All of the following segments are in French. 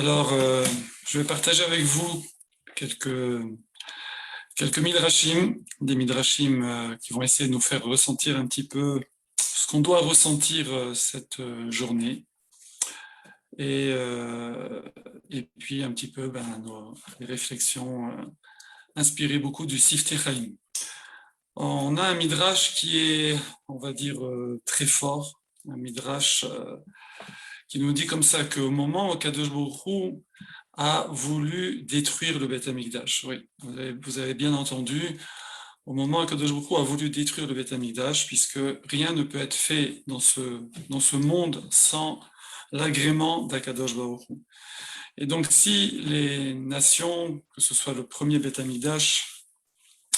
Alors, je vais partager avec vous quelques, quelques midrashim, des midrashim qui vont essayer de nous faire ressentir un petit peu ce qu'on doit ressentir cette journée. Et, euh, et puis un petit peu les réflexions inspirées beaucoup du Siftei Chaim. On a un midrash qui est, on va dire, très fort, un midrash qui nous dit comme ça qu'au moment où Kadosh Baruch Hu a voulu détruire le Beth Amikdash. Oui, vous avez bien entendu, au moment où Kadosh Baruch Hu a voulu détruire le Beth Amikdash, puisque rien ne peut être fait dans ce monde sans l'agrément d'Akadosh Baruch Hu. Et donc, si les nations, que ce soit le premier Beth Amikdash,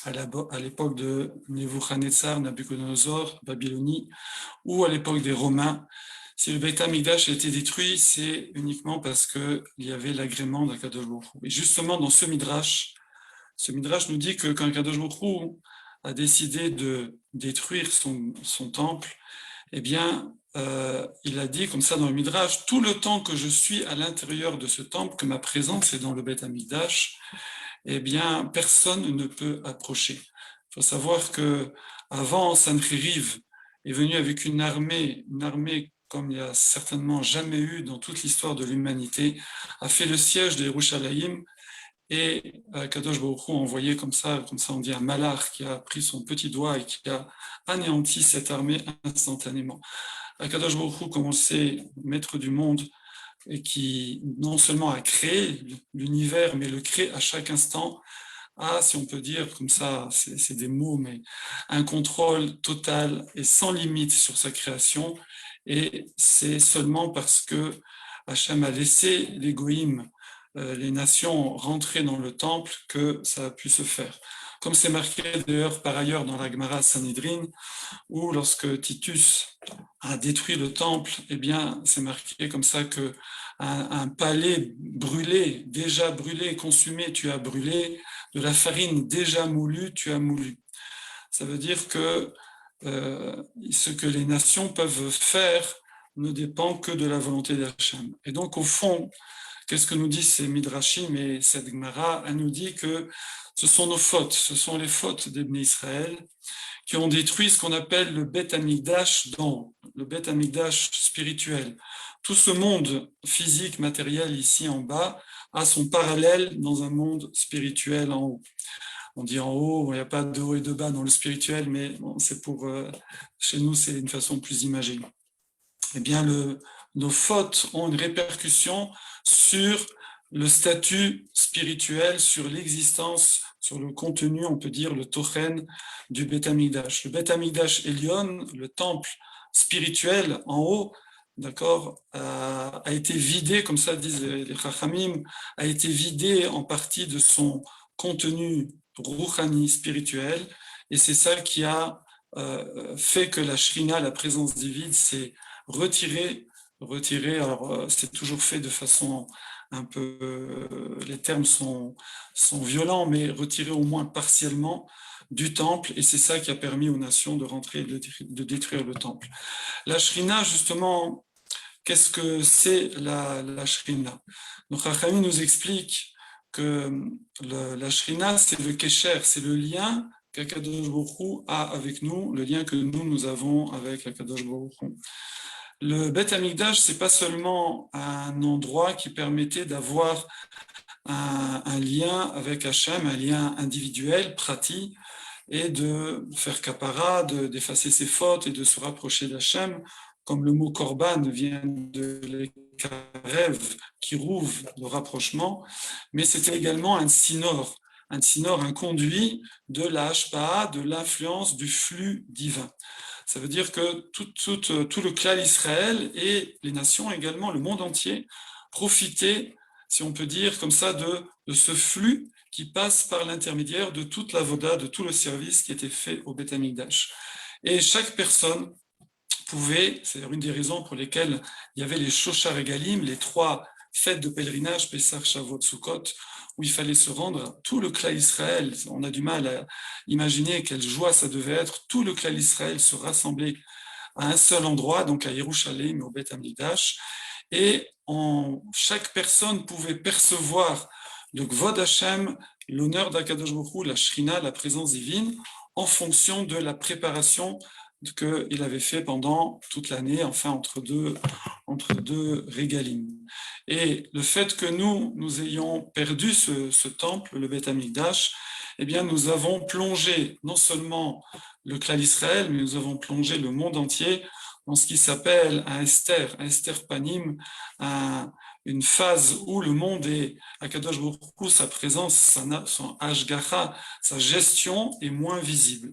à l'époque de Nebuchadnezzar, Nabucodonosor, Babylonie, ou à l'époque des Romains, si le Beit HaMikdash a été détruit, c'est uniquement parce qu'il y avait l'agrément d'Akadosh Baruch Hu. Et justement, dans ce midrash nous dit que quand Akadosh Baruch Hu a décidé de détruire son temple, eh bien, il a dit comme ça dans le midrash, tout le temps que je suis à l'intérieur de ce temple, que ma présence est dans le Beit HaMikdash, eh bien, personne ne peut approcher. Il faut savoir que avant, Sancheriv est venu avec une armée comme il n'y a certainement jamais eu dans toute l'histoire de l'humanité, a fait le siège de Yerushalayim, et Kadosh Baruch Hu a envoyé comme ça on dit un malach qui a pris son petit doigt et qui a anéanti cette armée instantanément. Kadosh Baruch Hu, comme on le sait, maître du monde, et qui non seulement a créé l'univers, mais le crée à chaque instant, a, si on peut dire comme ça, c'est des mots, mais un contrôle total et sans limite sur sa création. Et c'est seulement parce que Hachem a laissé les goïms, les nations, rentrer dans le temple que ça a pu se faire. Comme c'est marqué d'ailleurs par ailleurs dans la Gemara Sanhedrin, où lorsque Titus a détruit le temple, eh bien, c'est marqué comme ça que un palais brûlé, déjà brûlé, consumé, tu as brûlé, de la farine déjà moulue, tu as moulu. Ça veut dire que ce que les nations peuvent faire ne dépend que de la volonté d'Hachem. Et donc, au fond, qu'est-ce que nous disent ces Midrashim et cette Gemara? Elle nous dit que ce sont nos fautes, ce sont les fautes des Bnei Israël qui ont détruit ce qu'on appelle le Beth Amikdash, dans le Beth Amikdash spirituel. Tout ce monde physique, matériel ici en bas, a son parallèle dans un monde spirituel en haut. On dit en haut, il n'y a pas de haut et de bas dans le spirituel, mais bon, c'est pour chez nous, c'est une façon plus imagée. Eh bien, nos fautes ont une répercussion sur le statut spirituel, sur l'existence, sur le contenu, on peut dire, le tochen du Beth Amikdash. Le Beth Amikdash Elyon, le temple spirituel en haut, d'accord, a été vidé, comme ça disent les Chachamim, a été vidé en partie de son contenu rouhani spirituel, et c'est ça qui a fait que la Shrina, la présence divine, s'est retirée. Alors c'est toujours fait de façon un peu, les termes sont violents, mais retiré au moins partiellement du temple, et c'est ça qui a permis aux nations de rentrer et de détruire le temple. La Shrina, justement, qu'est-ce que c'est la Shrina? Donc Rachami nous explique que la Shrina, c'est le Kesher, c'est le lien qu'Akadosh Baruch Hu a avec nous, le lien que nous avons avec Akadosh Baruch Hu. Le Beth Amikdash, c'est pas seulement un endroit qui permettait d'avoir un lien avec Hachem, un lien individuel, pratique, et de faire kapara, d'effacer ses fautes et de se rapprocher d'Hachem, comme le mot korban vient de l'ekarev, qui rouvre le rapprochement, mais c'était également un sinor, un conduit de la hashpaha, de l'influence du flux divin. Ça veut dire que tout le clan Israël et les nations également, le monde entier, profitaient, si on peut dire comme ça, de ce flux qui passe par l'intermédiaire de toute la voda, de tout le service qui était fait au Beth Amikdash. Et chaque personne pouvait, c'est une des raisons pour lesquelles il y avait les Shoshar Regalim, les 3 fêtes de pèlerinage, Pessah, Shavuot, Sukkot, où il fallait se rendre, tout le clan Israël, on a du mal à imaginer quelle joie ça devait être, tout le clan Israël se rassemblait à un seul endroit, donc à Yerushalayim, au Beth Amikdash, et chaque personne pouvait percevoir le Kvod Hashem, l'honneur d'Akadosh Baruch Hu, la Shrina, la présence divine, en fonction de la préparation qu'il avait fait pendant toute l'année, enfin entre deux régalim. Et le fait que nous ayons perdu ce temple, le Beth Amikdash, eh bien nous avons plongé non seulement le Klal Israël, mais nous avons plongé le monde entier dans ce qui s'appelle un Esther Panim, une phase où le monde est, Akadosh Baruch Hu, sa présence, son Hashgacha, sa gestion est moins visible.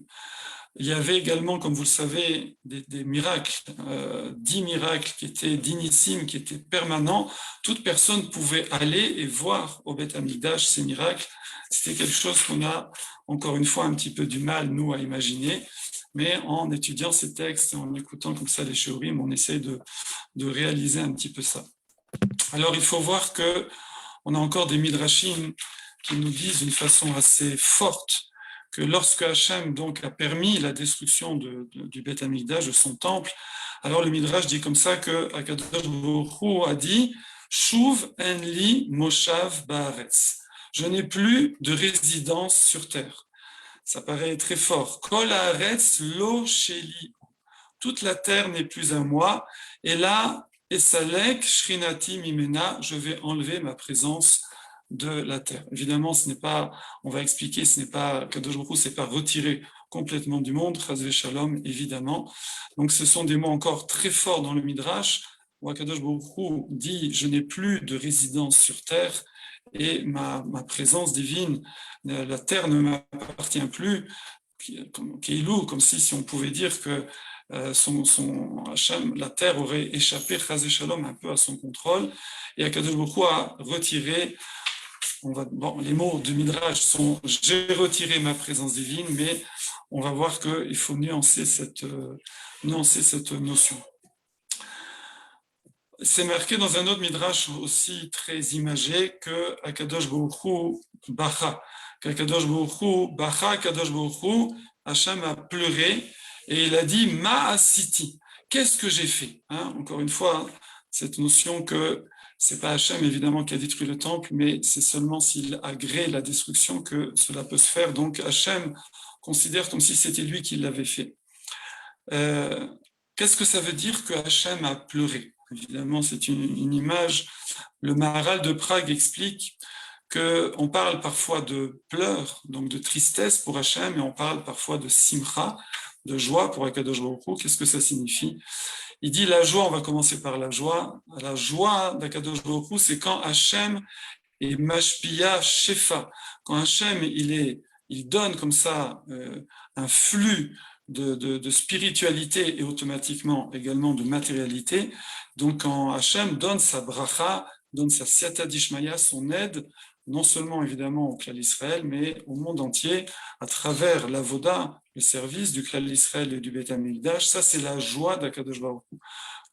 Il y avait également, comme vous le savez, des miracles, 10 miracles qui étaient dignissime, qui étaient permanents. Toute personne pouvait aller et voir au Beth Amikdash ces miracles. C'était quelque chose qu'on a, encore une fois, un petit peu du mal, nous, à imaginer. Mais en étudiant ces textes, en écoutant comme ça les shiurim, on essaie de réaliser un petit peu ça. Alors, il faut voir que on a encore des midrashim qui nous disent d'une façon assez forte que lorsque Hachem donc a permis la destruction du Beth Amikdash, de son temple, alors le Midrash dit comme ça que Akadosh Baruch Hu a dit Shuv en li moshav baaretz. Je n'ai plus de résidence sur terre. Ça paraît très fort. Kol haaretz lo sheli. Toute la terre n'est plus à moi. Et là, esalek shrinati mimena, je vais enlever ma présence de la terre. Évidemment, ce n'est pas, on va expliquer, ce n'est pas, Kadosh Baruch Hu, c'est pas retiré complètement du monde, Chas v'Shalom, évidemment. Donc, ce sont des mots encore très forts dans le Midrash, où Kadosh Baruch Hu dit, je n'ai plus de résidence sur terre, et ma présence divine, la terre ne m'appartient plus, comme si on pouvait dire que son Hachem, la terre aurait échappé, Chas v'Shalom, un peu à son contrôle, et Akadosh Baruch Hu a retiré. Les mots de Midrash sont « j'ai retiré ma présence divine », mais on va voir qu'il faut nuancer cette notion. C'est marqué dans un autre Midrash aussi très imagé que Akadosh Baruch Hu bacha, qu'Akadosh Baruch Hu bacha, Akadosh Baruch Hu, Hachem a pleuré et il a dit « ma asiti ». Qu'est-ce que j'ai fait, Encore une fois, cette notion que c'est pas Hachem évidemment qui a détruit le temple, mais c'est seulement s'il agrée la destruction que cela peut se faire. Donc Hachem considère comme si c'était lui qui l'avait fait. Qu'est-ce que ça veut dire que Hachem a pleuré? Évidemment, c'est une image. Le Maharal de Prague explique qu'on parle parfois de pleurs, donc de tristesse pour Hachem, et on parle parfois de simcha, de joie pour Akadosh Baruch Hu. Qu'est-ce que ça signifie? Il dit la joie, on va commencer par la joie. La joie d'Akadosh Baruch Hu, c'est quand Hachem est mashpia shefa. Quand Hachem, il donne comme ça un flux de spiritualité et automatiquement également de matérialité. Donc quand Hachem donne sa bracha, donne sa siyata dishmaya, son aide, non seulement évidemment au Klal Israël, mais au monde entier, à travers l'avoda, le service du Klal Israël et du Beth Amikdash, ça c'est la joie d'Akadosh Baruch Hu.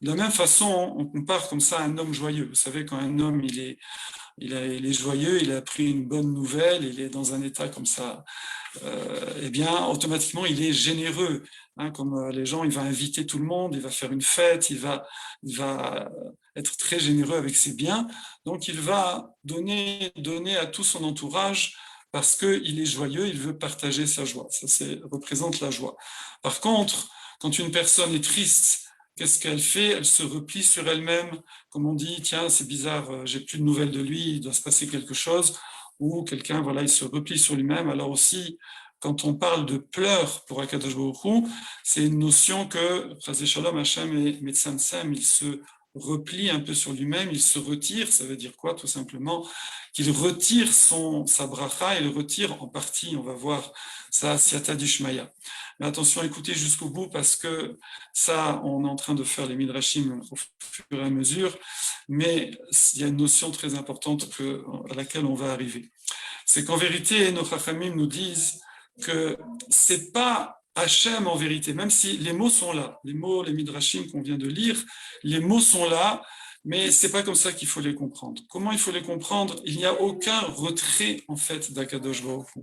De la même façon, on compare comme ça un homme joyeux. Vous savez, quand un homme il est joyeux, il a appris une bonne nouvelle, il est dans un état comme ça, eh bien, automatiquement, il est généreux. Comme les gens, il va inviter tout le monde, il va faire une fête, il va être très généreux avec ses biens. Donc, il va donner à tout son entourage parce qu'il est joyeux, il veut partager sa joie. Ça représente la joie. Par contre, quand une personne est triste, qu'est-ce qu'elle fait? Elle se replie sur elle-même, comme on dit, tiens, c'est bizarre, j'ai plus de nouvelles de lui, il doit se passer quelque chose, ou quelqu'un, voilà, il se replie sur lui-même. Alors aussi, quand on parle de pleurs pour Akadosh Baruch Hu, c'est une notion que, Chazé Shalom, Hachem et Metsamsem, il se replie un peu sur lui-même, il se retire, ça veut dire quoi? Tout simplement qu'il retire sa bracha, il retire en partie, on va voir, sa siyata dishmaya. Mais attention, écoutez jusqu'au bout parce que ça, on est en train de faire les midrashim au fur et à mesure, mais il y a une notion très importante à laquelle on va arriver. C'est qu'en vérité, nos chachamim nous disent que c'est pas Hachem en vérité, même si les mots sont là, les mots, les midrashim qu'on vient de lire, les mots sont là, mais c'est pas comme ça qu'il faut les comprendre. Comment il faut les comprendre? Il n'y a aucun retrait en fait d'Akadosh Baruch Hu.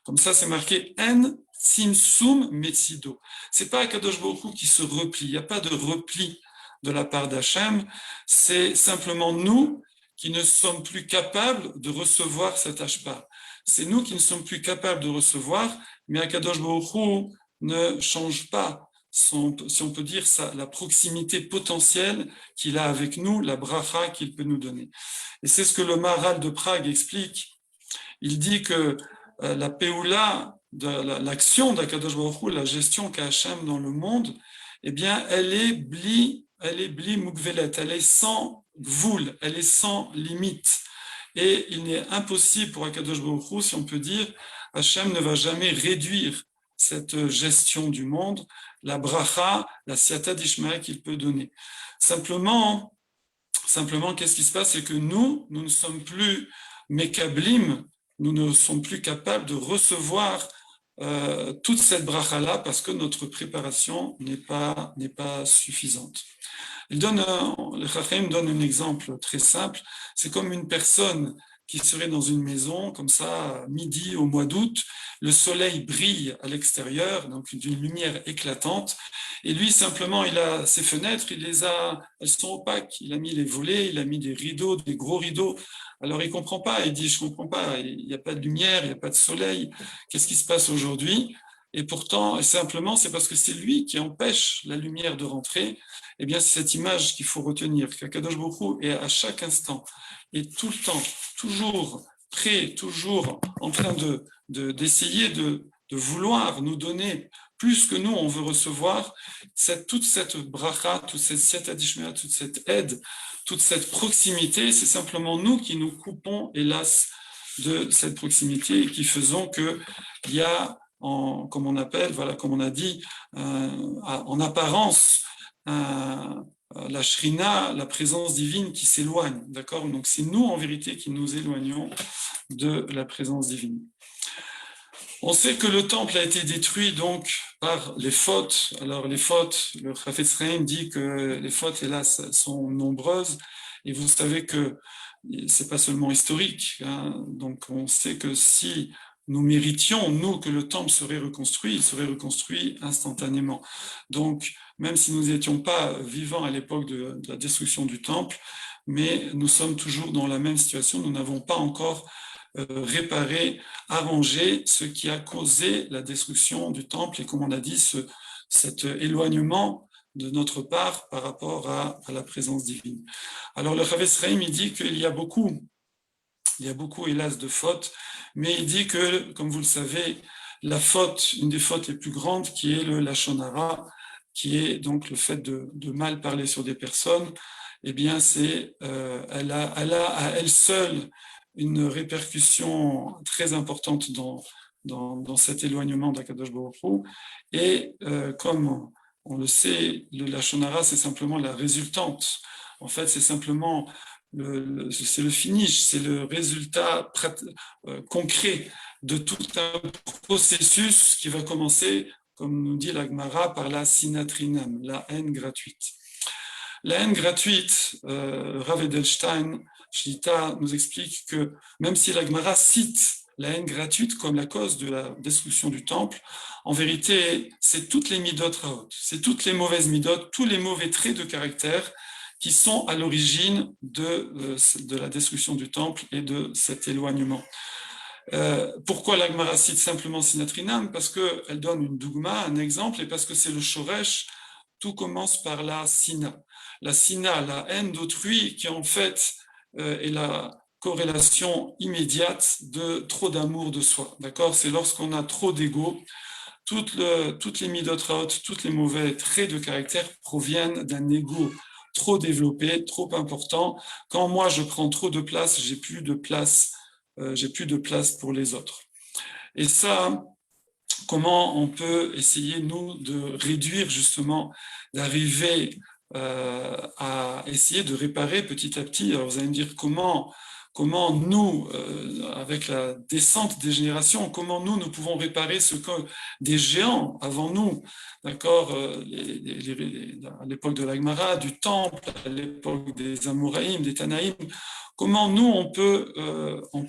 Comme ça, c'est marqué En Simsum Metzido. C'est pas Akadosh Baruch Hu qui se replie. Il n'y a pas de repli de la part d'Hachem, c'est simplement nous qui ne sommes plus capables de recevoir cette Ashpa. C'est nous qui ne sommes plus capables de recevoir, mais Akadosh Baruch Hu ne change pas si on peut dire ça, la proximité potentielle qu'il a avec nous, la bracha qu'il peut nous donner. Et c'est ce que le Maharal de Prague explique. Il dit que la Péoula, l'action d'Akadosh Baruch Hu, la gestion qu'a Hachem dans le monde, eh bien, elle est bli mugvelet, elle est sans gvoul, elle est sans limite. Et il n'est impossible pour Akadosh Baruch Hu, si on peut dire, Hachem ne va jamais réduire cette gestion du monde, la bracha, la siyata d'Ishmael qu'il peut donner. Simplement, qu'est-ce qui se passe? C'est que nous ne sommes plus mekablim, nous ne sommes plus capables de recevoir toute cette bracha-là parce que notre préparation n'est pas suffisante. Le Chachamim donne un exemple très simple. C'est comme une personne qui serait dans une maison, comme ça, midi au mois d'août, le soleil brille à l'extérieur, donc d'une lumière éclatante, et lui, simplement, il a ses fenêtres, elles sont opaques, il a mis les volets, il a mis des rideaux, des gros rideaux, alors il comprend pas, il dit, je comprends pas, il n'y a pas de lumière, il n'y a pas de soleil, qu'est-ce qui se passe aujourd'hui? Et pourtant, simplement, c'est parce que c'est lui qui empêche la lumière de rentrer. Eh bien, c'est cette image qu'il faut retenir, qu'Akadosh Baruch Hu est à chaque instant, et tout le temps, toujours prêt, toujours en train d'essayer de vouloir nous donner plus que nous, on veut recevoir toute cette bracha, toute cette siyata d'Ishmael, toute cette aide, toute cette proximité. C'est simplement nous qui nous coupons, hélas, de cette proximité et qui faisons qu'il y a, comme on appelle, voilà, comme on a dit, en apparence, la shrina, la présence divine qui s'éloigne, d'accord? Donc c'est nous en vérité qui nous éloignons de la présence divine. On sait que le temple a été détruit donc par les fautes. Alors les fautes, le Chafetz Chaim dit que les fautes, hélas, sont nombreuses. Et vous savez que c'est pas seulement historique, hein. Donc on sait que si nous méritions, nous, que le temple serait reconstruit, il serait reconstruit instantanément. Donc, même si nous n'étions pas vivants à l'époque de la destruction du temple, mais nous sommes toujours dans la même situation, nous n'avons pas encore réparé, arrangé ce qui a causé la destruction du temple et comme on a dit, cet éloignement de notre part par rapport à la présence divine. Alors le Chafetz Chaim, il dit qu'il y a beaucoup, hélas, de fautes, mais il dit que, comme vous le savez, la faute, une des fautes les plus grandes, qui est le lashon hara, qui est donc le fait de mal parler sur des personnes, eh bien, elle a à elle seule une répercussion très importante dans cet éloignement d'Akadosh Baruch Hu. Et comme on le sait, le lashon hara, c'est simplement la résultante. En fait, c'est simplement c'est le finish, c'est le résultat concret de tout un processus qui va commencer, comme nous dit la Gemara, par la sinatrinam, la haine gratuite. La haine gratuite, Rav Edelstein, Shlita, nous explique que même si la Gemara cite la haine gratuite comme la cause de la destruction du temple, en vérité, c'est toutes les midot raot, c'est toutes les mauvaises midot, tous les mauvais traits de caractère qui sont à l'origine de la destruction du temple et de cet éloignement. Pourquoi la Gemara cite simplement Sinatrinam? Parce qu'elle donne une dougma, un exemple, et parce que c'est le shoresh, tout commence par la sina. La sina, la haine d'autrui, qui en fait est la corrélation immédiate de trop d'amour de soi. D'accord? C'est lorsqu'on a trop d'ego. Toutes les midot raot, tous les mauvais traits de caractère proviennent d'un ego trop développé, trop important. Quand moi je prends trop de place, j'ai plus de place pour les autres. Et ça, comment on peut essayer nous de réduire justement, d'arriver à essayer de réparer petit à petit. Alors vous allez me dire comment nous, avec la descente des générations, comment nous pouvons réparer ce que des géants avant nous, d'accord, à l'époque de la Gemara, du Temple, à l'époque des Amoraïm, des Tanaïm, comment nous on peut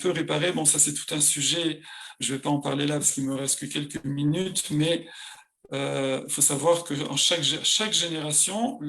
réparer. Bon, ça c'est tout un sujet, je ne vais pas en parler là parce qu'il me reste que quelques minutes, mais faut savoir qu'en chaque génération,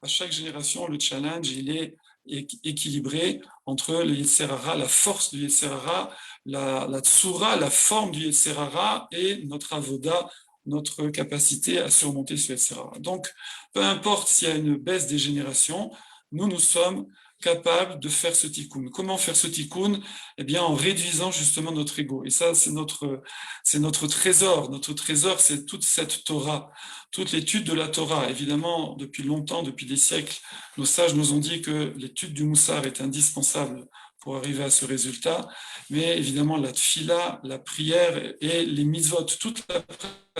à chaque génération, le challenge, il est équilibré entre le Yetzer Hara, la force du Yetzer Hara, la tsura, la forme du Yetzer Hara et notre avoda, notre capacité à surmonter ce Yetzer Hara. Donc, peu importe s'il y a une baisse des générations, nous sommes capables de faire ce tikkun. Comment faire ce tikkun? Eh bien, en réduisant justement notre ego. Et ça, c'est notre trésor. Notre trésor, c'est toute cette Torah, toute l'étude de la Torah. Évidemment, depuis longtemps, depuis des siècles, nos sages nous ont dit que l'étude du Moussar est indispensable pour arriver à ce résultat. Mais évidemment, la tfila, la prière et les mitzvot, toute la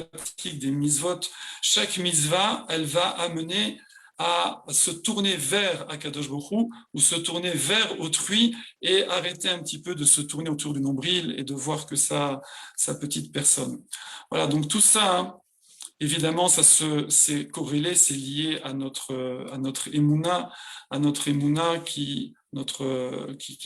pratique des mitzvot, chaque mitzvah, elle va amener à se tourner vers Akadosh Baruch Hu, ou se tourner vers autrui et arrêter un petit peu de se tourner autour du nombril et de voir que sa petite personne. Voilà, donc tout ça, hein, évidemment, c'est corrélé, c'est lié à notre émouna qui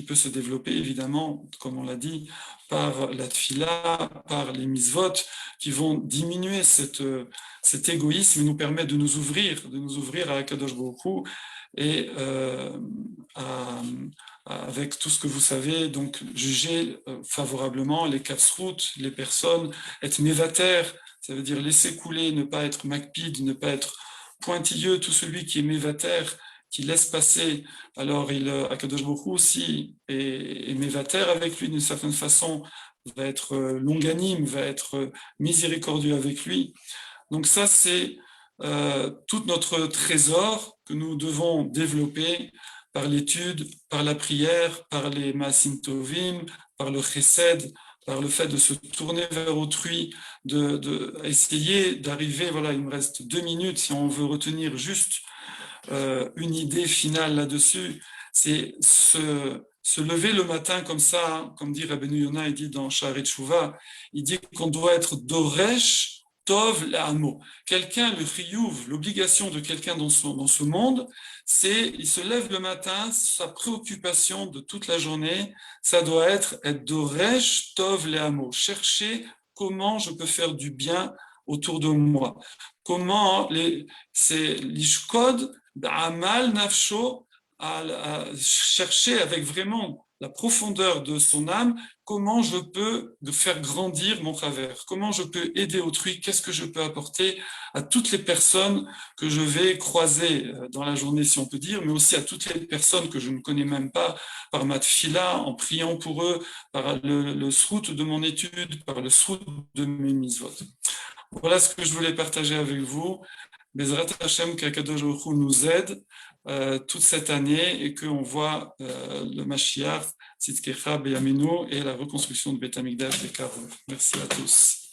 peut se développer, évidemment, comme on l'a dit, par la tfila, par les misvot, qui vont diminuer cet égoïsme et nous permettre de nous ouvrir à Akadosh Baruch Hu et avec tout ce que vous savez, donc juger favorablement les casse-routes, les personnes, être mévater, ça veut dire laisser couler, ne pas être macpide, ne pas être pointilleux, tout celui qui est mévater, qui laisse passer, alors Akadosh Baruch Hu aussi est mévater avec lui d'une certaine façon, va être longanime, va être miséricordieux avec lui. Donc ça, c'est tout notre trésor que nous devons développer par l'étude, par la prière, par les Maasim Tovim, par le chesed, par le fait de se tourner vers autrui, essayer d'arriver, voilà, il me reste 2 minutes, si on veut retenir juste une idée finale là-dessus, c'est se lever le matin comme ça, hein, comme dit Rabbeinu Yonah, il dit dans Sha'arei Teshuvah, il dit qu'on doit être Doresh, Tov La'amo. Quelqu'un, le chiyuv, l'obligation de quelqu'un dans ce monde, c'est, il se lève le matin, sa préoccupation de toute la journée, ça doit être Doresh, Tov La'amo. Chercher comment je peux faire du bien autour de moi. Comment c'est l'ishkod, Amal Nafsho, à chercher avec vraiment la profondeur de son âme, comment je peux faire grandir mon travers, comment je peux aider autrui, qu'est-ce que je peux apporter à toutes les personnes que je vais croiser dans la journée, si on peut dire, mais aussi à toutes les personnes que je ne connais même pas, par ma tfila, en priant pour eux, par le srout de mon étude, par le srout de mes mitzvot. Voilà ce que je voulais partager avec vous. Bezrat Hashem, qu'Akadosh Baruch Hu nous aide toute cette année et qu'on voit le Mashiach, Tzidkecha Beyamenu et la reconstruction de Beth Amikdash des Karov. Merci à tous.